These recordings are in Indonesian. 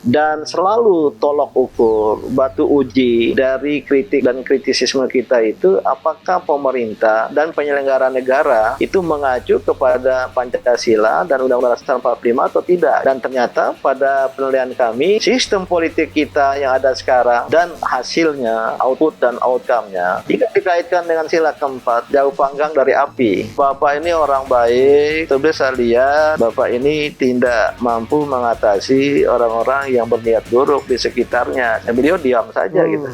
dan selalu tolok ukur, batu uji dari kritik dan kritisisme kita itu apakah pemerintah dan penyelenggara negara itu mengacu kepada Pancasila dan Undang-Undang Dasar 45 atau tidak. Dan ternyata pada penilaian kami, sistem politik kita yang ada sekarang dan hasilnya, output dan outcome-nya, jika dikaitkan dengan sila keempat, jauh panggang dari api. Bapak ini orang baik, tapi saya lihat Bapak ini tidak mampu mengatasi orang-orang yang berniat buruk di sekitarnya. Dan beliau diam saja gitu.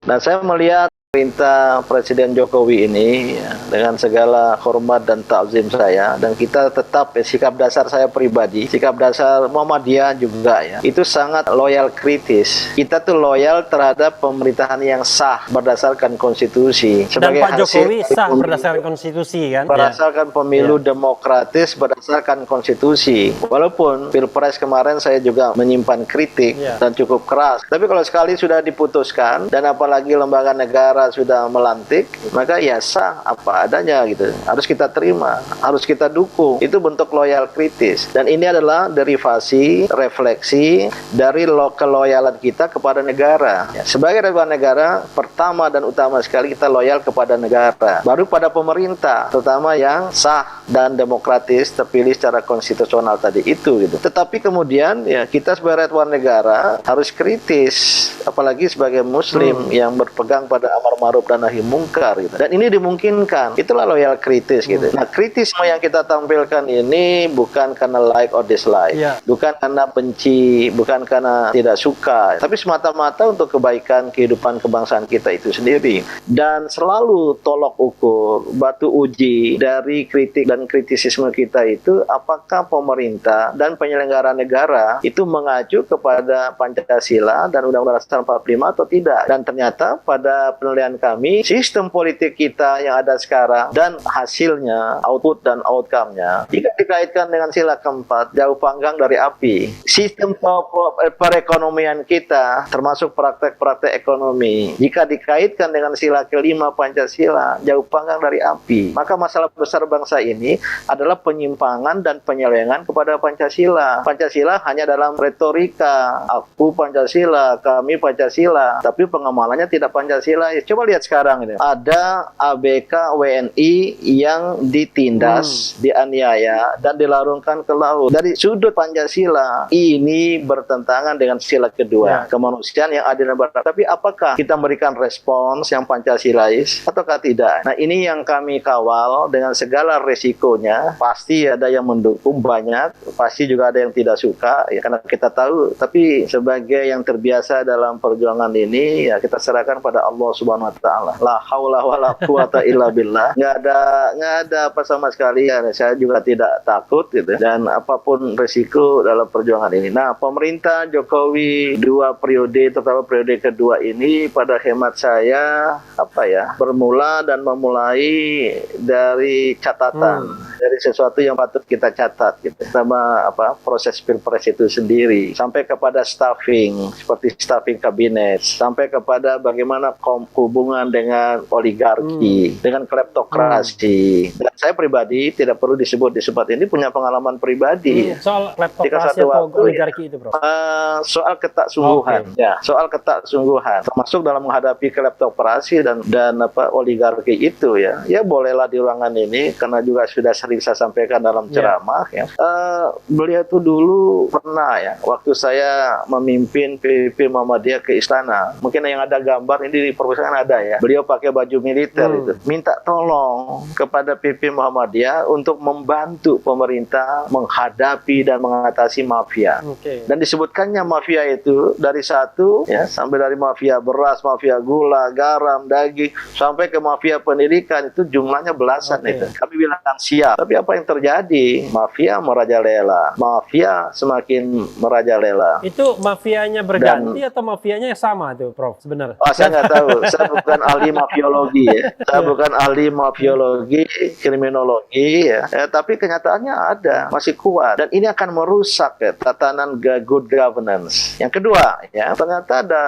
Nah, saya melihat perintah Presiden Jokowi ini ya, dengan segala hormat dan takzim saya, dan kita tetap sikap dasar saya pribadi, sikap dasar Muhammadiyah juga ya, itu sangat loyal kritis. Kita tuh loyal terhadap pemerintahan yang sah berdasarkan konstitusi. Dan Pak Jokowi sah berdasarkan konstitusi kan? Berdasarkan pemilu demokratis berdasarkan konstitusi. Walaupun Pilpres kemarin saya juga menyimpan kritik dan cukup keras. Tapi kalau sekali sudah diputuskan, dan apalagi lembaga negara sudah melantik, maka ya sah apa adanya gitu. Harus kita terima, harus kita dukung. Itu bentuk loyal kritis. Dan ini adalah derivasi, refleksi dari keloyalan kita kepada negara. Ya, sebagai warga negara, pertama dan utama sekali kita loyal kepada negara. Baru pada pemerintah, terutama yang sah dan demokratis terpilih secara konstitusional tadi itu gitu. Tetapi kemudian ya kita sebagai warga negara harus kritis, apalagi sebagai muslim yang berpegang pada amar ma'ruf dan nahi mungkar gitu. Dan ini dimungkinkan. Itulah loyal kritis gitu. Nah, kritisme yang kita tampilkan ini bukan karena like or dislike. Bukan karena benci, bukan karena tidak suka, tapi semata-mata untuk kebaikan kehidupan kebangsaan kita itu sendiri. Dan selalu tolok ukur, batu uji dari kritik dan kritisisme kita itu apakah pemerintah dan penyelenggara negara itu mengacu kepada Pancasila dan Undang-Undang Dasar 45 atau tidak. Dan ternyata pada penilaian kami, sistem politik kita yang ada sekarang dan hasilnya, output dan outcome-nya, jika dikaitkan dengan sila keempat, jauh panggang dari api. Sistem perekonomian kita, termasuk praktek-praktek ekonomi, jika dikaitkan dengan sila kelima Pancasila, jauh panggang dari api. Maka masalah besar bangsa ini adalah penyimpangan dan penyelewengan kepada Pancasila. Pancasila hanya dalam retorika, aku Pancasila, kami Pancasila, tapi pengamalannya tidak Pancasila. Coba lihat sekarang ini. Ada ABK WNI yang ditindas, dianiaya, dan dilarungkan ke laut. Dari sudut Pancasila, ini bertentangan dengan sila kedua, kemanusiaan yang adil dan beradab. Tapi apakah kita memberikan respons yang Pancasilais ataukah tidak? Nah, ini yang kami kawal dengan segala resikonya. Pasti ada yang mendukung banyak, pasti juga ada yang tidak suka, ya, karena kita tahu. Tapi sebagai yang terbiasa dalam perjuangan ini, ya kita serahkan pada Allah Subhanahu wa ta'ala. La haula wala quwata illa billah. Nggak ada apa sama sekali ya. Saya juga tidak takut gitu. Dan apapun resiko dalam perjuangan ini. Nah, pemerintah Jokowi 2 periode, terutama periode kedua ini, pada hemat saya bermula dan memulai dari catatan, dari sesuatu yang patut kita catat gitu. Sama proses Pilpres itu sendiri, sampai kepada staffing, seperti staffing kabinet, sampai kepada bagaimana hubungan dengan oligarki, dengan kleptokrasi. Dan saya pribadi tidak perlu disebut ini punya pengalaman pribadi. Soal kleptokrasi atau oligarki itu, Bro? Soal ketaksungguhan, soal ketaksungguhan, termasuk dalam menghadapi kleptokrasi dan oligarki itu ya bolehlah di ruangan ini, karena juga sudah sering saya sampaikan dalam ceramah ya. Beliau itu dulu pernah ya, waktu saya memimpin PPP Muhammadiyah ke istana, mungkin yang ada gambar ini di perpustakaan ada ya, beliau pakai baju militer itu, minta tolong kepada PP Muhammadiyah untuk membantu pemerintah menghadapi dan mengatasi mafia. Dan disebutkannya mafia itu dari satu ya, sampai dari mafia beras, mafia gula, garam, daging, sampai ke mafia pendidikan, itu jumlahnya belasan itu. Kami bilang siap. Tapi apa yang terjadi? Mafia merajalela. Mafia semakin merajalela. Itu mafianya berganti atau mafianya yang sama tuh, Prof? Sebenarnya? Saya nggak tahu. Saya bukan ahli mafiologi ya. Saya bukan ahli mafiologi, kriminologi ya. Tapi kenyataannya ada, masih kuat. Dan ini akan merusak ya, tatanan good governance. Yang kedua ya, ternyata ada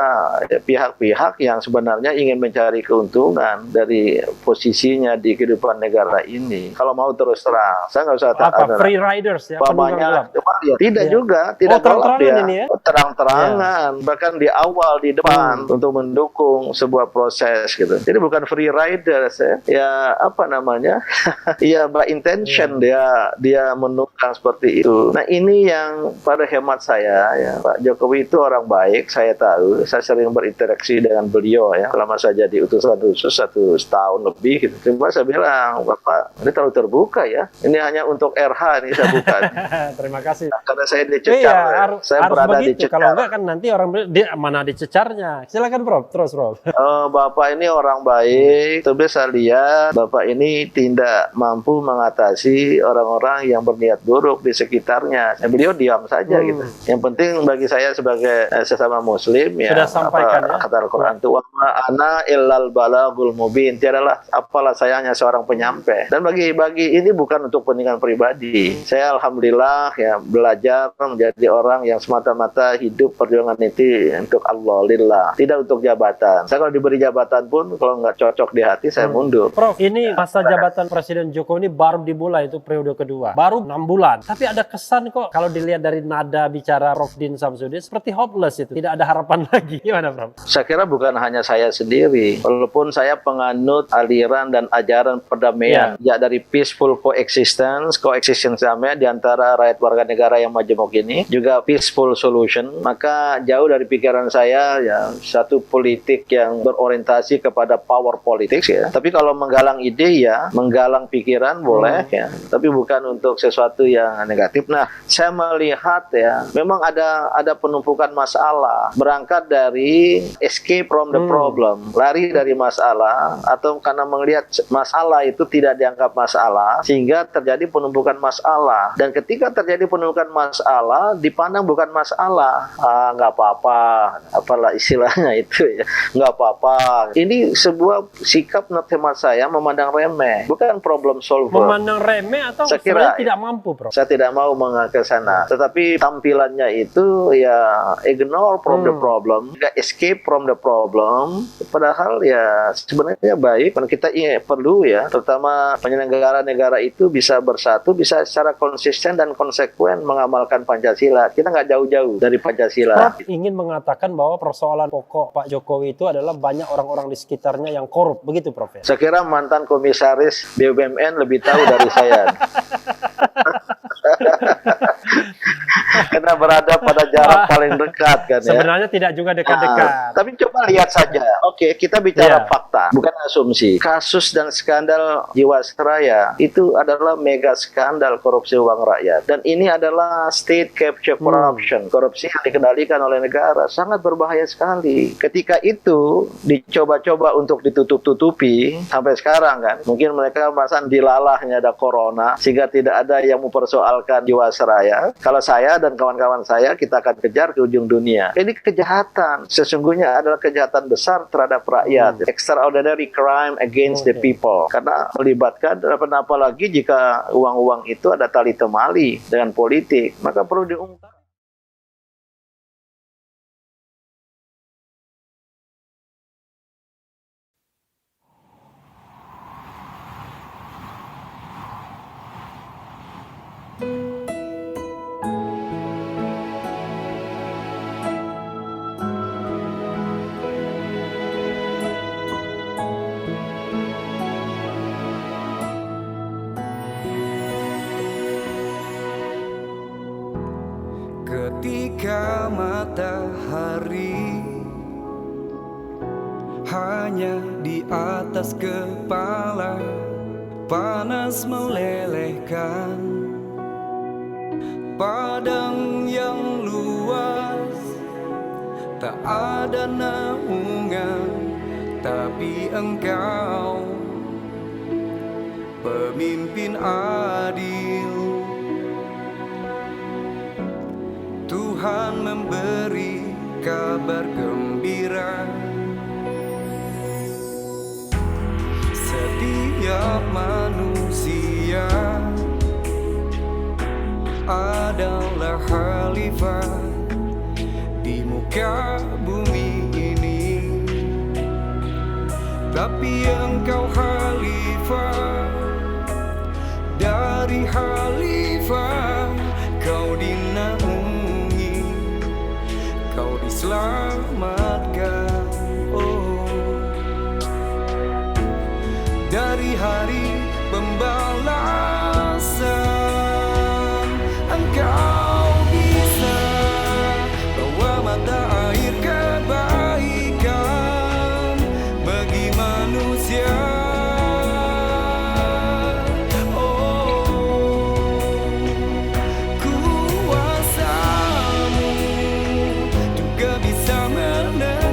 pihak-pihak yang sebenarnya ingin mencari keuntungan dari posisinya di kehidupan negara ini. Kalau mau terus terang, saya nggak usah free riders ya, ya, tidak juga, tidak gelap ya, terang-terangan, bahkan di awal, di depan untuk mendukung sebuah proses gitu. Jadi bukan free riders ya, apa namanya, ya by intention dia menunggang seperti itu. Nah ini yang pada hemat saya ya, Pak Jokowi itu orang baik, saya tahu, saya sering berinteraksi dengan beliau ya, selama saya jadi utusan khusus 1 tahun lebih gitu. Cuma saya bilang, Bapak ini terlalu terbuka ya, ini hanya untuk RH ini saya buka. Terima kasih. Karena saya dicecar, saya harus berada begitu. dicecar. Kalau enggak kan nanti orang mana dicecarnya. Silakan Prof, terus Prof. Bapak ini orang baik, tapi saya lihat Bapak ini tidak mampu mengatasi orang-orang yang berniat buruk di sekitarnya. Beliau diam saja gitu. Yang penting bagi saya sebagai sesama Muslim ya, sudah sampaikan ya, kata Al-Quran itu, wa ana illal balagul mubin, tiadalah apalah saya hanya seorang penyampai. Dan bagi ini bukan untuk kepentingan pribadi. Saya alhamdulillah ya belajar menjadi orang yang semata-mata hidup perjuangan itu untuk Allah lillah, tidak untuk jabatan. Saya kalau diberi jabatan pun kalau nggak cocok di hati saya mundur. Prof, ini masa jabatan Presiden Jokowi ini baru dimulai, itu periode kedua, baru 6 bulan. Tapi ada kesan kok kalau dilihat dari nada bicara Prof Din Samsudin seperti hopeless itu, tidak ada harapan lagi. Gimana Prof? Saya kira bukan hanya saya sendiri, walaupun saya penganut aliran dan ajaran perdamaian, ya dari peaceful coexistence damai di antara rakyat warga negara yang majemuk ini, juga peaceful solution, maka jauh dari pikiran saya ya satu politik yang berorientasi kepada power politics ya. Tapi kalau menggalang ide ya, menggalang pikiran boleh ya, tapi bukan untuk sesuatu yang negatif. Nah, saya melihat ya, memang ada penumpukan masalah, berangkat dari escape from the problem, lari dari masalah, atau karena melihat masalah itu tidak dianggap masalah, sehingga terjadi penumpukan masalah. Dan ketika terjadi penumpukan masalah, dipandang bukan masalah. Nggak apa-apa, apalah istilahnya itu ya, nggak apa-apa. Ini sebuah sikap hemat saya memandang remeh, bukan problem solver. Memandang remeh atau sebenarnya tidak mampu, Bro? Saya tidak mau ke sana. Tetapi tampilannya itu ya ignore from the problem, escape from the problem. Padahal ya sebenarnya baik, karena kita perlu ya, terutama penyelenggara negara itu bisa bersatu, bisa secara konsisten dan konsekuen mengamalkan Pancasila. Kita nggak jauh-jauh dari Pancasila. Prof ingin mengatakan bahwa persoalan pokok Pak Jokowi itu adalah banyak orang-orang di sekitarnya yang korup, begitu Prof? Ya? Saya kira mantan komisaris BUMN lebih tahu dari saya. Karena berada pada jarak paling dekat kan ya. Sebenarnya tidak juga dekat-dekat. Tapi coba lihat saja. Oke, kita bicara fakta, bukan asumsi. Kasus dan skandal Jiwasraya itu adalah mega skandal korupsi uang rakyat. Dan ini adalah state capture corruption, korupsi yang dikendalikan oleh negara. Sangat berbahaya sekali. Ketika itu dicoba-coba untuk ditutup-tutupi sampai sekarang kan. Mungkin mereka merasa dilalahnya ada corona sehingga tidak ada yang mempersoalkan Jiwasraya. Kalau saya dan kawan-kawan saya, kita akan kejar ke ujung dunia. Ini kejahatan. Sesungguhnya adalah kejahatan besar terhadap rakyat. Extraordinary crime against the people. Karena melibatkan, apalagi jika uang-uang itu ada tali temali dengan politik, maka perlu diungkap. matahari hanya di atas kepala, panas melelehkan. Padang yang luas, tak ada naungan, tapi Engkau pemimpin adil. Tuhan memberi kabar gembira. Setiap manusia adalah khalifah di muka bumi ini, tapi Engkau khalifah dari khalifah. Kau dinaungi, kau diselamatkan. Oh, dari hari pembalasan Engkau bisa bawa mata air kebaikan bagi manusia. Kuasamu juga bisa menerangi